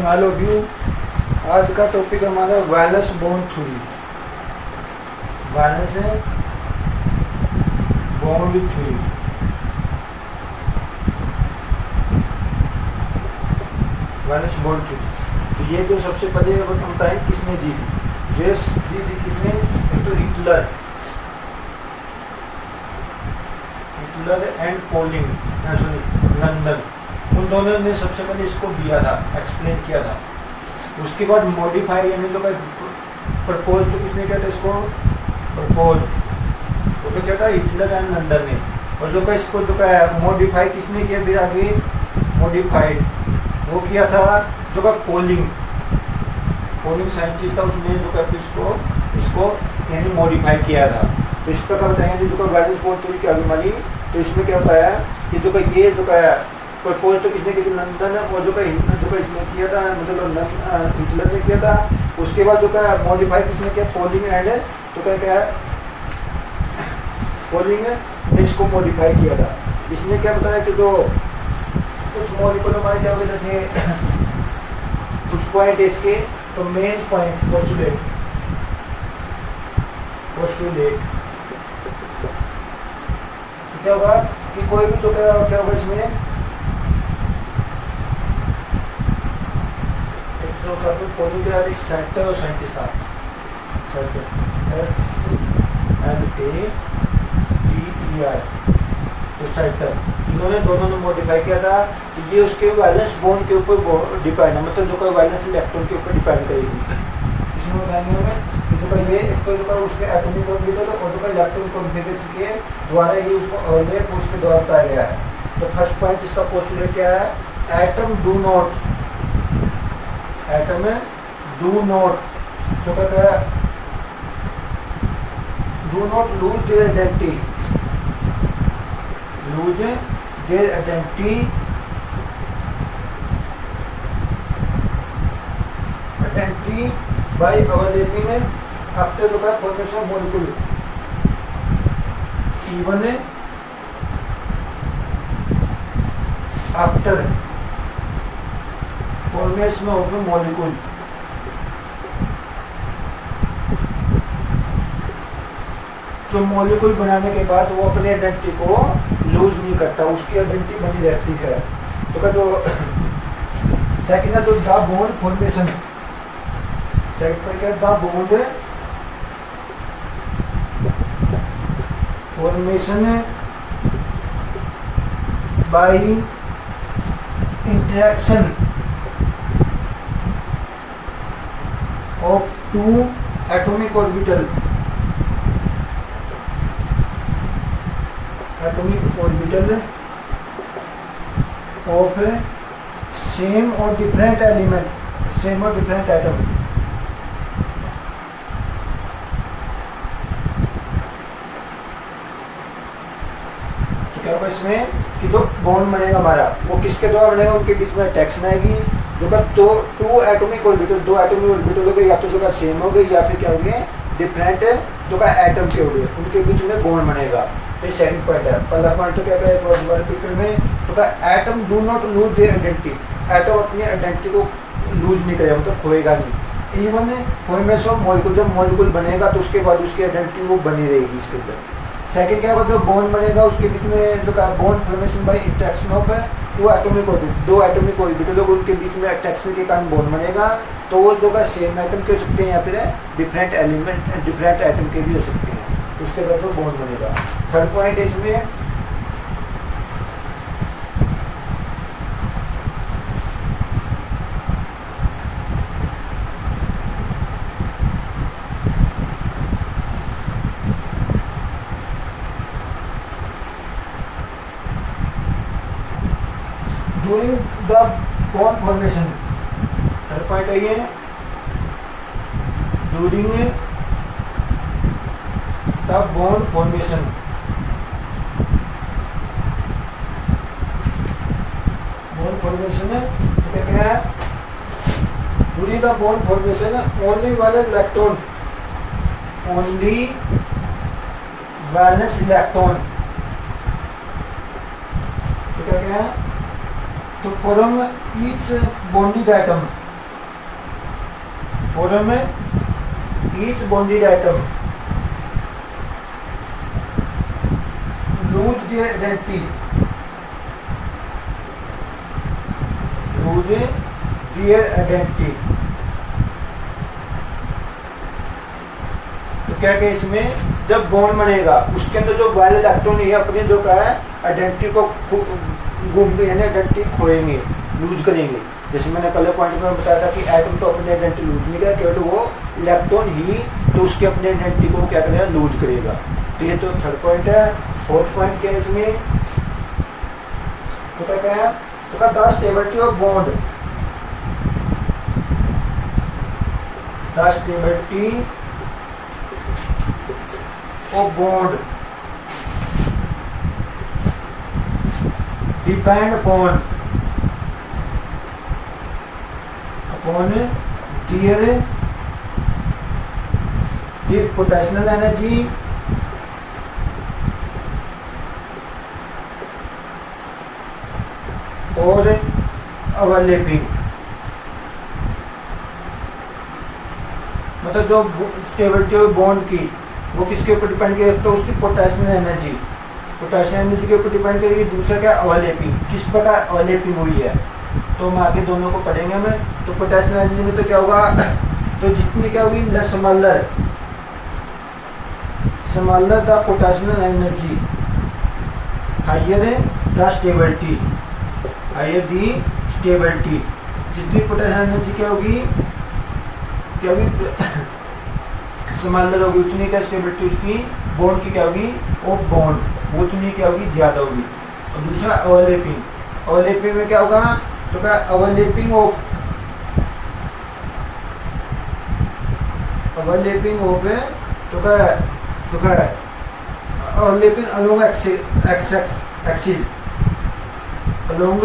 All of you. आज का topic हमारा वैलेंस बॉन्ड थ्योरी। वैलेंस है bond theory. Valence bond theory, तो ये जो सबसे पहले बताता है किसने दी थी, जेस दी थी किसने, एक तो Hitler and polling, sorry London, उन दोनों ने सबसे पहले इसको दिया था, एक्सप्लेन किया था। उसके बाद मॉडिफाई यानी जो प्रपोज तो किसने किया था, इसको प्रपोज वो तो क्या था, हिटलर एंड लंदन ने। और जो इसको जो मॉडिफाई किसने किया, फिर आगे मॉडिफाइड वो किया था जो पोलिंग साइंटिस्ट था, उसने जो इसको यानी मॉडिफाई किया था। तो इस प्रकार बताएंगे जो वैलेंस बॉन्ड थ्योरी की आगे मानी। तो इसमें क्या होता है कि जो ये जो प्रपोज तो किसने किया, लंदन, और जो इसने किया था, मतलब हिटलर ने किया था। उसके बाद जो मॉडिफाई किसने किया, पोलिंग एंड तो क्या है, पोलिंग ने इसको मॉडिफाई किया था। इसने क्या बताया कि जो कुछ मॉलिक्यूल हमारे क्या होते जैसे कुछ पॉइंट इसके, तो मेन पॉइंट पोस्टुलेट क्या होगा कि कोई भी जो क्या होगा इसमें एक सेंटर और साइंटिस्ट था, SLATER, तो सेंटर, इन्होंने दोनों ने मॉडिफाई किया था। तो ये उसके वैलेंस बॉन्ड के ऊपर डिपेंड है, मतलब जो वैलेंस इलेक्ट्रॉन के ऊपर डिपेंड करेगी। इसमें बताएंगे हमें कि जो ये एक तो जो उसके एटॉमिक ऑर्बिटल और जो इलेक्ट्रॉन कॉन्फ़िगरेशन के द्वारा ही उसको उसके द्वारा बताया गया है। तो फर्स्ट पॉइंट इसका पोस्टुलेट क्या है, एटम डू नॉट तो कहता है do not lose their identity, by overlapping after the formation of molecule, even after formation of the molecule। जो मॉलिक्यूल बनाने के बाद वो अपने आइडेंटिटी को लूज नहीं करता, उसकी आइडेंटिटी बनी रहती है। तो का जो सेकंड है जो द बॉन्ड फॉर्मेशन, सेकंड पर क्या, the bond formation by interaction of two atomic orbital of same or different element, same or different atom। तो क्या होगा इसमें कि जो बॉन्ड बनेगा हमारा वो किसके द्वारा बनेगा, उनके बीच में अट्रैक्शन आएगी। जो का टू एटॉमिक ऑर्बिटल, दो एटॉमिक ऑर्बिटल हो गए, या तो जो का सेम हो गए या फिर क्या हो गए डिफरेंट जो का एटम के हो गए, उनके बीच में बॉन्ड बनेगा। तो सेकंड पॉइंट है। पहला पॉइंट तो क्या है में तो का atom do not lose their identity, atom अपनी आइडेंटिटी को लूज नहीं करेगा, मतलब खोएगा नहीं। इवन फॉर्मेशन ऑफ मॉलिक्यूल, जब मॉलिक्यूल बनेगा तो उसके बाद उसकी आइडेंटिटी वो बनी रहेगी इसके अंदर। सेकंड क्या होगा, जो बॉन्ड बनेगा उसके बीच में जो का bond formation by interaction of two atomic orbital, दो एटॉमिक ऑर्बिटल उनके बीच में अट्रैक्शन के कारण बॉन्ड बनेगा। तो वो जो का सेम एटम के हो सकते हैं या फिर डिफरेंट एलिमेंट डिफरेंट एटम के भी हो सकते हैं, उसके बाद वो बॉन्ड बनेगा। थर्ड पॉइंट इसमें during the bond formation, third point है ये during the bond formation, bond formation तो क्या है, during the bond formation only valence electron, only valence electron तो क्या है, तो form each bonded atom form each bonded atom lose their identity, lose their identity। तो क्या क्या इसमें जब बॉन्ड बनेगा उसके अंदर जो वायरल इलेक्ट्रॉन है अपने जो क्या है आइडेंटिटी को घूम यानी आइडेंटिटी खोएंगे, लूज करेंगे। जैसे मैंने पहले पॉइंट में बताया था कि एटम तो अपनी आइडेंटिटी लूज नहीं करेगा, केवल वो इलेक्ट्रॉन ही तो उसके अपने आइडेंटिटी को क्या करेगा, लूज करेगा। तो ये तो थर्ड पॉइंट है। फोर्थ पॉइंट क्या है इसमें, तो क्या है, तो क्या the stability of bond, the stability of bond depend upon their potential energy और overlapping। मतलब जो स्टेबिलिटी ऑफ बॉन्ड की वो किसके ऊपर डिपेंड करेगी, तो उसकी पोटेंशियल एनर्जी, पोटेंशियल एनर्जी के ऊपर डिपेंड करेगी। दूसरा क्या, ओवरलैपिंग, किस प्रकार ओवरलैपिंग हुई है, तो हम आगे दोनों को पढ़ेंगे हमें। तो पोटेंशियल एनर्जी में तो क्या होगा, तो जितनी क्या होगी smaller the potential energy higher the stability, higher the stability. जितनी पोटेंशियल एनर्जी क्या होगी स्मॉलर होगी उतनी क्या स्टेबिलिटी उसकी बॉन्ड की क्या होगी, ऑफ बॉन्ड वो उतनी क्या होगी, ज्यादा होगी। और दूसरा ओवरलैपिंग, ओवरलैपिंग में क्या होगा, तो क्या ओवरलैपिंग ऑफ तो क्या overlapping along axis along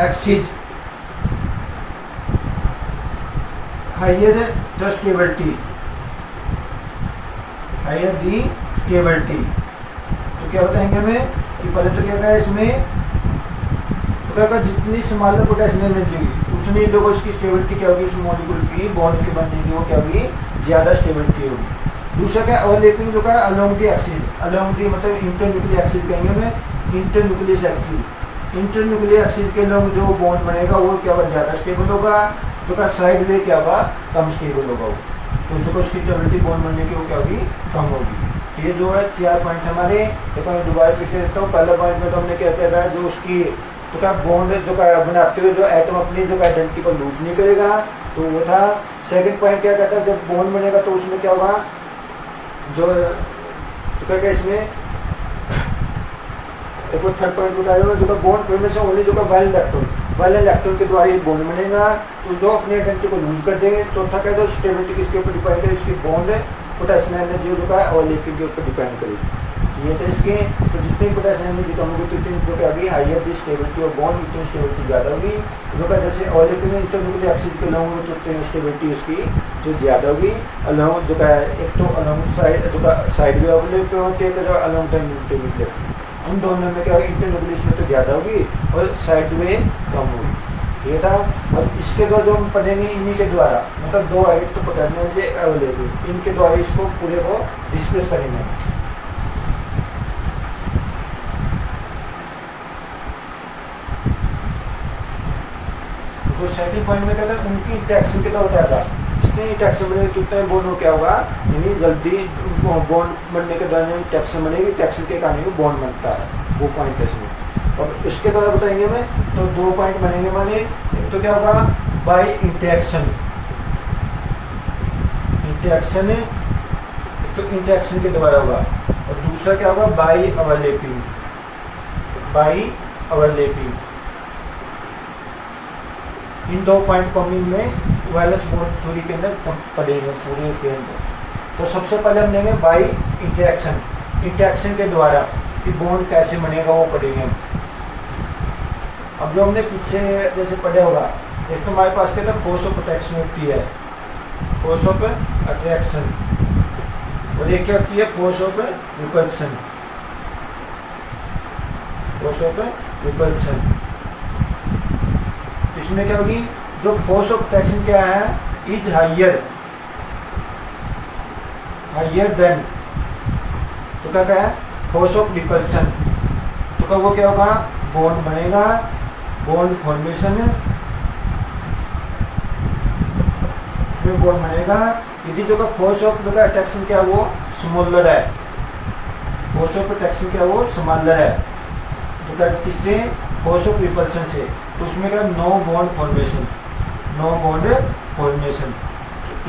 axis higher the stability, higher the stability. तो क्या बताएंगे हमें कि पहले तो क्या है इसमें, तो क्या जितनी स्मॉलर पोटेंशियल एनर्जी उतनी जो उसकी स्टेबिलिटी क्या होगी, उस मॉलिक्यूल की बॉन्ड की बनने की वो क्या होगी, ज़्यादा स्टेबिलिटी होगी। दूसरा क्या ओवरलैपिंग जो है along the axis, along the मतलब इंटरन्यूक्लियर एक्सिस कहेंगे हमें, इंटरन्यूक्लियर एक्सिस, इंटरन्यूक्लियर एक्सिस के लोग जो बॉन्ड बनेगा वो क्या होगा, ज़्यादा स्टेबल होगा। जो का साइड वे क्या होगा, कम स्टेबल होगा वो, तो जो उसकी स्टेबिलिटी बॉन्ड बनने की वो क्या होगी, कम होगी। ये जो है 4 पॉइंट हमारे, देखो मैं दोबारा लिख देता हूँ। पहला पॉइंट में तो हमने क्या कहता है, जो उसकी तो क्या बॉन्ड जो बनाते हुए जो एटम अपनी जो आइडेंटिटी को लूज नहीं करेगा, तो वो था। सेकंड पॉइंट क्या कहता है, जब बॉन्ड बनेगा तो उसमें क्या होगा, जो तो क्या इसमें एक थर्ड पॉइंट बता रहा हूँ, जो बॉन्ड बनने से ओनली जो वायरल इलेक्ट्रॉन के द्वारा ये बॉन्ड बनेगा, तो जो अपनी आइडेंटिटी को लूज कर देंगे। चौथा क्या है, स्टेबिलिटी किसके ऊपर डिपेंड करेगी, उसकी बॉन्ड पोटेंशियल एनर्जी जो है ओवरलैपिंग के ऊपर डिपेंड करेगी। ये तो इसके तो जितनी पोटेंशियल एनर्जी कम होगी तो इतनी जो क्या होगी, higher the stability of bond, उतनी स्टेबिलिटी ज़्यादा होगी। जो क्या जैसे ओवरलैपिंग इंटरन्यूक्लियर एक्सिस के अलोंग तो उतनी स्टेबिलिटी उसकी जो ज़्यादा होगी। अलोंग जो क्या एक तो अलोंग साइड जो का साइड वे ओवरलैप होती है, जो अलोंग द इंटरन्यूक्लियर एक्सिस, उन दोनों में क्या होगी, इंटरन्यूक्लियर में तो ज़्यादा होगी और साइड वे कम होगी। ये था। और इसके द्वारा जो हम पढ़ेंगे इन्हीं के द्वारा, मतलब दो है, एक तो पोटेंशियल एनर्जी अवेलेबल, इनके द्वारा इसको पूरे को डिस्कस करेंगे। तो सेकंड पॉइंट में कहता है उनकी इंटरेक्शन कितना होता है, जितने इंटरेक्शन बनेगी कितने बॉन्ड हो क्या होगा, यानी जल्दी बॉन्ड बनने के दौरान इंटरेक्शन बनेगी, इंटरेक्शन के कारण बॉन्ड बनता है, वो पॉइंट है इसमें। और इसके द्वारा बताएंगे हमें, तो 2 पॉइंट बनेंगे माने, एक तो क्या होगा बाय इंटरेक्शन, तो इंटरेक्शन के द्वारा होगा, और दूसरा क्या होगा बाय ओवरलैपिंग, इन 2 पॉइंट को हम में वायरलेस बॉन्ड थ्योरी के अंदर पढ़ेंगे पूरे के अंदर। तो सबसे पहले हम लेंगे बाय इंटरेक्शन के द्वारा कि बॉन्ड कैसे बनेगा वो पढ़ेंगे हम। अब जो हमने पीछे जैसे पढ़ा होगा, एक तो हमारे पास क्या था फोर्स ऑफ अट्रैक्शन होती है, फोर्स ऑफ अट्रैक्शन, और एक क्या होती है फोर्स ऑफ रिपल्सन, इसमें क्या होगी, जो फोर्स ऑफ अट्रैक्शन क्या है इज हायर हायर देन, तो क्या है फोर्स ऑफ रिपल्सन, तो क्या वो क्या होगा बॉन्ड बनेगा, बॉन्ड फॉर्मेशन, उसमें बॉन्ड बनेगा यदि जो का फोर्स ऑफ जो का अट्रैक्शन क्या वो स्मॉलर है, फोर्स ऑफ अट्रैक्शन क्या वो स्मॉलर है, तो क्या किससे फोर्स ऑफ रिपल्सन से, तो उसमें क्या no bond formation, no bond formation,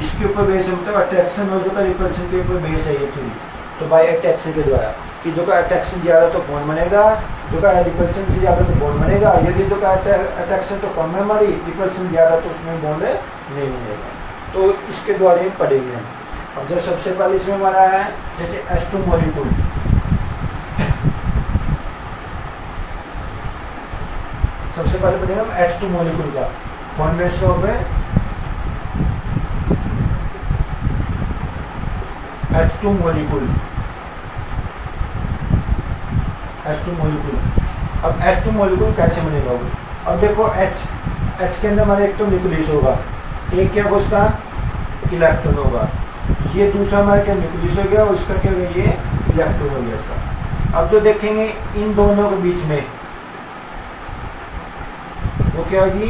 इसके ऊपर बेस है, मतलब अट्रैक्शन और जो का रिपल्सन के ऊपर बेस है ये थ्योरी। तो बाय अट्रैक्शन के द्वारा कि जो का अट्रैक्शन ज़्यादा तो बॉन्ड बनेगा, जो का रिपल्सन से ज़्यादा तो बॉन्ड बनेगा, यदि जो का अट्रैक्शन तो कम है हमारी, रिपल्सन ज़्यादा तो उसमें बॉन्ड नहीं बनेगा। तो इसके द्वारा ही पढ़ेंगे हम। अब जब सबसे पहले इसमें हमारा है जैसे H2 मॉलिक्यूल, सबसे पहले पढ़ेंगे हम H2 मॉलिक्यूल का formation of H2 molecule, H2 molecule. अब H2 मॉलिक्यूल कैसे बनेगा वो, अब देखो H के अंदर हमारा एक तो न्यूक्लियस होगा, एक क्या होगा उसका इलेक्ट्रॉन होगा, ये दूसरा हमारा क्या न्यूक्लियस हो गया और इसका क्या होगा ये इलेक्ट्रॉन हो गया इसका। अब जो देखेंगे इन दोनों के बीच में वो क्या होगी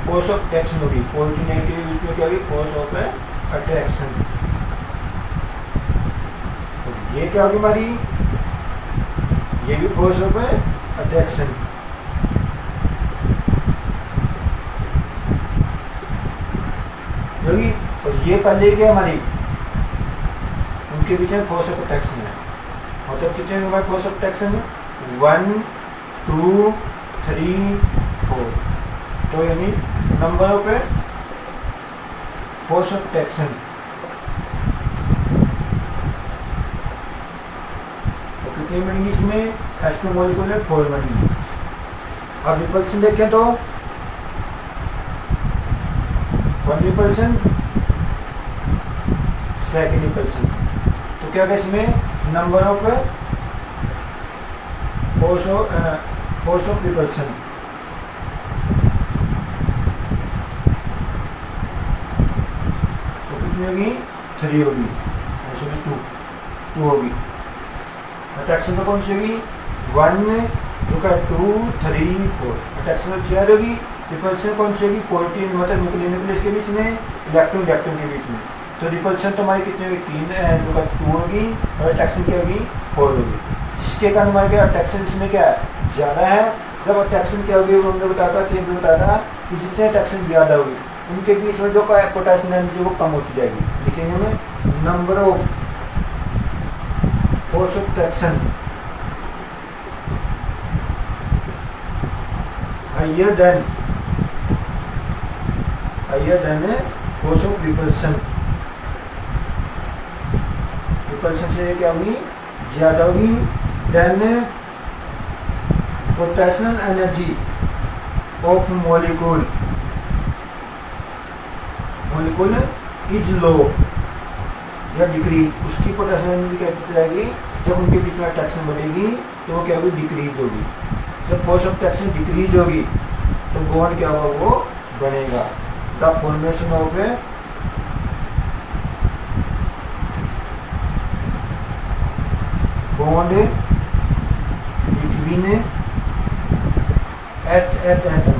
फोर्स ऑफ अट्रैक्शन होगी, पॉजिटिव के बीच में क्या होगी फोर्स ऑफ अट्रैक्शन, तो ये क्या होगी हमारी ये भी फोर्स ऑफ अट्रैक्शन, होगी, और ये पहले क्या हमारी उनके बीच में फोर्स ऑफ अट्रैक्शन है, मतलब कितने हमारे फोर्स ऑफ अट्रैक्शन 1 2 3 4, तो यानी number of force of attraction, तो कितनी बनेंगी इसमें H2 मॉलिक्यूल में 4 बनेंगी। अब रिपल्सन देखें तो 1 रिपल्सन, सेकेंड रिपल्सन, तो क्या इसमें number of force of repulsion, तो कितनी होगी 3 होगी, सॉरी 2 होगी। अट्रैक्शन तो कौन सी होगी 1 जो का 2 3 4, अट्रैक्शन तो 4 होगी, रिपल्सन कौन सी होगी पॉजिटिव, मतलब न्यूक्लियस के बीच में, इलेक्ट्रॉन के बीच में, तो रिपल्सन तो हमारी कितनी होगी 3 जो का 2 होगी, और अट्रैक्शन क्या होगी 4 होगी, जिसके कारण हमारे क्या अट्रैक्शन इसमें क्या है ज़्यादा है। जब अट्रैक्शन क्या होगी वो हमने बताया था कि जितने अट्रैक्शन ज़्यादा होगी उनके बीच में जो पोटेंशियल एनर्जी वो कम होती जाएगी। लिखेंगे हमें number of force of attraction higher than force of repulsion, repulsion से क्या होगी ज़्यादा होगी, then potential energy of molecule is low या डिक्रीज, उसकी पोटेंशियल एनर्जी क्या जाएगी जब उनके बीच में अट्रैक्शन बढ़ेगी तो वो क्या होगी डिक्रीज होगी। जब फोर्स ऑफ अट्रैक्शन डिक्रीज होगी तो बॉन्ड क्या होगा वो बनेगा, the formation of bond between H atom,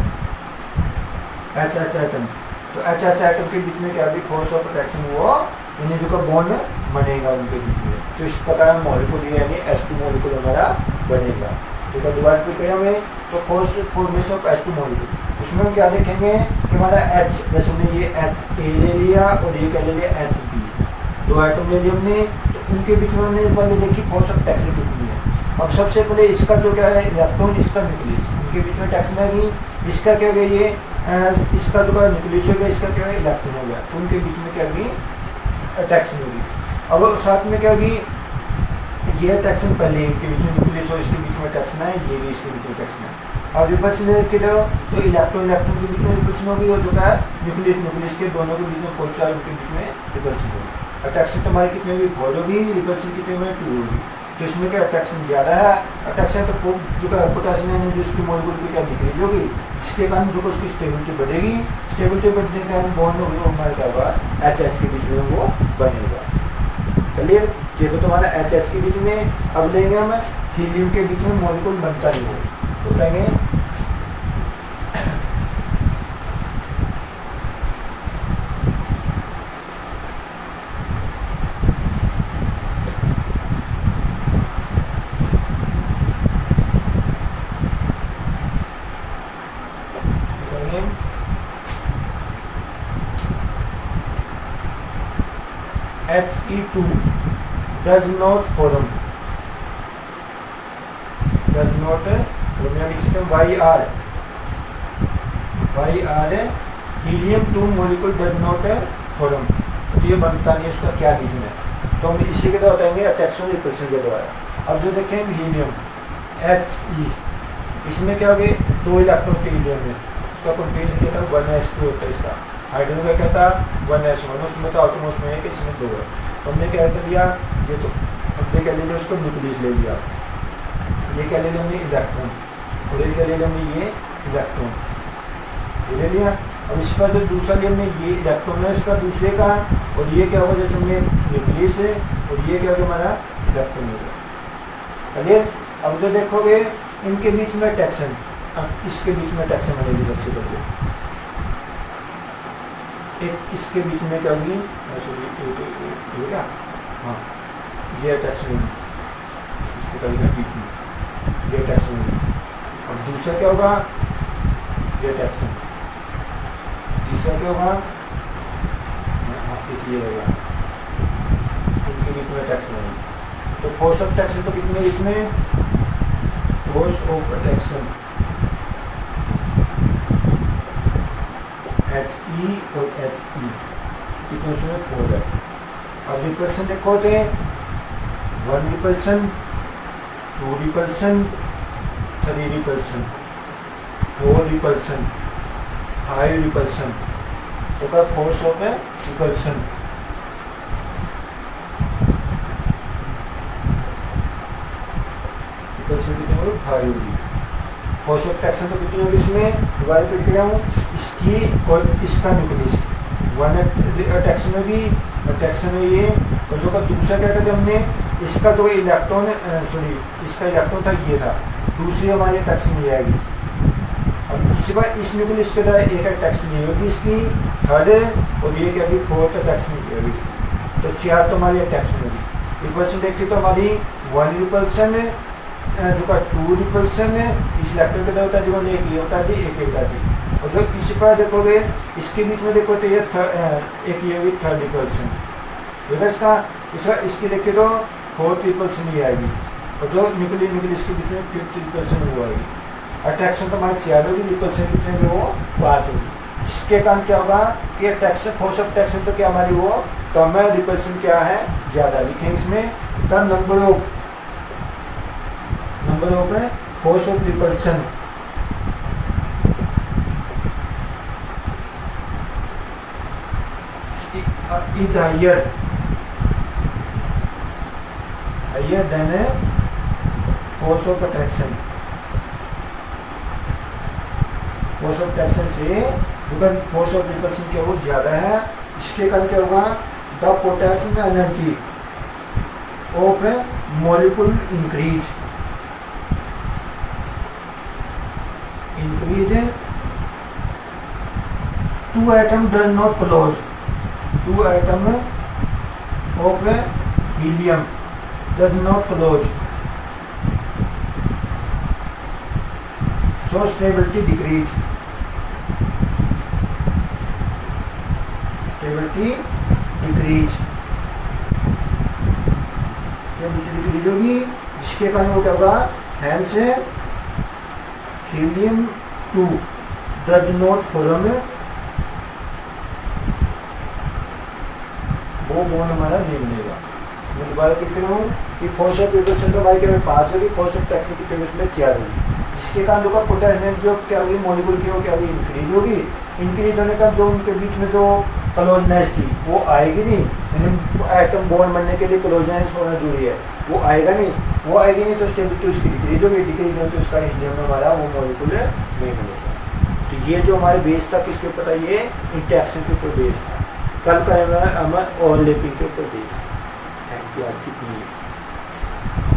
तो एच एटम के बीच में क्या होगी फोर्स ऑफ अट्रैक्शन वो यानी जो का बॉन्ड बनेगा उनके बीच में, तो इस प्रकार मॉलिक्यूल यानी H2 मॉलिक्यूल हमारा बनेगा। ठीक है, डिवाइड भी करें हमें तो force formation of H2 molecule, उसमें हम क्या देखेंगे कि हमारा H, जैसे हमने ये H ए ले लिया और ये क्या ले लिया H बी, 2 आइटम ले लिए हमने, तो उनके बीच में हमने पहले देखी फोर्स ऑफ अट्रैक्शन कितनी है। अब सबसे पहले इसका जो क्या है इलेक्ट्रॉन, इसका न्यूक्लियस, उनके बीच में अट्रैक्शन आएगी, इसका क्या हो गया ये इसका जो है न्यूक्लियस हो गया, इसका क्या है इलेक्ट्रॉन हो गया, तो उनके बीच में क्या होगी अट्रैक्शन होगी। अब साथ में क्या होगी ये अट्रैक्शन पहले इनके बीच में न्यूक्लियस और इसके बीच में अट्रैक्शन है, ये भी इसके बीच में अट्रैक्शन है। अब रिपल्सन के तो इलेक्ट्रॉन के बीच में रिपल्सन होगी और जो है न्यूक्लियस के दोनों के बीच में पहुंचा उनके बीच में रिपल्सन होगी। अट्रैक्शन तो हमारी कितनी होगी 4 होगी, रिपल्सन कितनी होगी 2 होगी, तो इसमें क्या अट्रैक्शन ज़्यादा है, अट्रैक्शन तो जो का पोटेंशियल एनर्जी उसकी मॉलिक्यूल की क्या डिक्रीज होगी, जिसके कारण जो उसकी स्टेबिलिटी बढ़ेगी, स्टेबिलिटी बढ़ने के कारण बॉन्ड हमारे क्या होगा एच के बीच में वो बनेगा। क्लियर। ये तो तुम्हारा एच एच के बीच में, अब लेंगे हम हीलियम के बीच में मॉलिक्यूल बनता नहीं हो, तो कहेंगे He2 does not form, does not YR helium 2 molecule does not form, तो ये बनता नहीं है, उसका क्या रीजन है, तो हम इसी के द्वारा बताएंगे अट्रैक्शन रिपल्शन के द्वारा। अब जो देखें हीलियम He, इसमें क्या हो गए 2 इलेक्ट्रॉन के हीलियम में, उसका कॉन्फिगरेशन क्या था 1s2 होता है, इसका हाइड्रोजन का क्या था 1s1, उसमें तो आटोम उसमें है कि इसमें 2 है, तो हमने क्या कर दिया, ये तो हमने क्या ले लिया, उसको न्यूक्लियस ले लिया, ये क्या ले लिया हमने इलेक्ट्रॉन, और ये क्या ले लिया हमने ये इलेक्ट्रॉन, ये ले लिया। अब इसका जो दूसरा लिए हमने ये इलेक्ट्रॉन है इसका दूसरे का, और ये क्या होगा जैसे हमने न्यूक्लियस है, और ये क्या होगा हमारा इलेक्ट्रॉन होगा, क्लियर। अब जो देखोगे इनके बीच में अट्रैक्शन, अब इसके बीच में अट्रैक्शन बनेगी सबसे पहले, एक इसके बीच में क्या होगी, सॉरी क्या, हाँ ये अट्रैक्शन होगी, इसके कभी बीच में ये अट्रैक्शन होगी, और दूसरा क्या होगा ये अट्रैक्शन, तीसरा क्या होगा ये होगा, इनके बीच में अट्रैक्शन होगी। तो फोर्स ऑफ अट्रैक्शन तो कितने इसमें, फोर्स ऑफ अट्रैक्शन He और He कितने उसमें 4 है। अब रिपल्सन देखो थे 1 repulsion, 2 repulsion, 3 repulsion, 4 repulsion, 5 repulsion, तो का फोर्स ऑफ रिपल्सन कितनी होगी 5 होगी। फोर्स ऑफ अट्रैक्शन तो कितनी होगी इसमें, दोबारा रिपीट कर रहा हूँ, इसकी और इसका न्यूक्लियस 1 अट्रैक्शन होगी, अट्रैक्शन है ये, और जो का दूसरा क्या कहते हैं हमने, इसका जो इलेक्ट्रॉन सॉरी इसका इलेक्ट्रॉन था ये था, दूसरी हमारी अट्रैक्शन ये आएगी। अब इसके बाद इस न्यूक्लियस के द्वारा एक अट्रैक्शन ये होगी इसकी, थर्ड, और ये क्या होगी 4th अट्रैक्शन ये होगी इसकी, तो 4 तो हमारी अट्रैक्शन होगी। रिपल्सन देखते तो हमारी 1 रिपल्सन जो का 2 रिपल्सन इस इलेक्ट्रॉन के द्वारा होता है, जो एक ये होता है एक होता है, और जो इसी पर देखोगे इसके बीच में देखो तो ये एक ये होगी 3rd रिपल्सन, इसका इसकी देखे तो 4th रिपल्सन ही आएगी, और जो न्यूक्लियस के बीच में 5th रिपल्सन वो आएगी। अट्रैक्शन तो हमारे 4 होगी, रिपल्सन कितने होगी वो 5 होगी। इसके कारण क्या होगा कि अट्रैक्शन फोर्स ऑफ अट्रैक्शन तो क्या हमारी वो कम है, रिपल्सन क्या है ज़्यादा, लिखें इसमें the number of force of repulsion is higher than force of attraction, force of attraction से जो फोर्स ऑफ रिपल्सन क्या वो ज़्यादा है, इसके कारण क्या होगा the potential energy of molecule increase 2 atom does not close, 2 atom of helium does not close, so stability decrease, stability decrease होगी, जिसके कारण वो क्या होगा hence helium 2 does not form, वो बॉन्ड हमारा नहीं बनेगा। मैं दोबारा लिख रहा हूँ कि फोर्स ऑफ रिपल्सन तो भाई क्या 5 होगी, फोर्स ऑफ अट्रैक्शन कितने उसमें 4 होगी, जिसके कारण जो का पोटेंशियल एनर्जी क्या होगी मॉलिक्यूल की वो क्या होगी इंक्रीज होगी, इंक्रीज होने का जो उनके बीच में जो क्लोजनेस थी वो आएगी नहीं, यानी एटम बॉन्ड बनने के लिए क्लोजनेस होना जरूरी है, वो आएगा नहीं, वो आएगी नहीं तो स्टेबिलिटी उसकी डिक्रीज होगी, डिक्रीज होगी तो उसका हीलियम में हमारा वो मॉलिक्यूल नहीं बनेगा। तो ये जो हमारे बेस था किसके ऊपर था, ये इंटरेक्शन के ऊपर बेस था। कल का हम ओवरलैपिंग के ऊपर बेस। Thank you. आपकी आज कितनी है?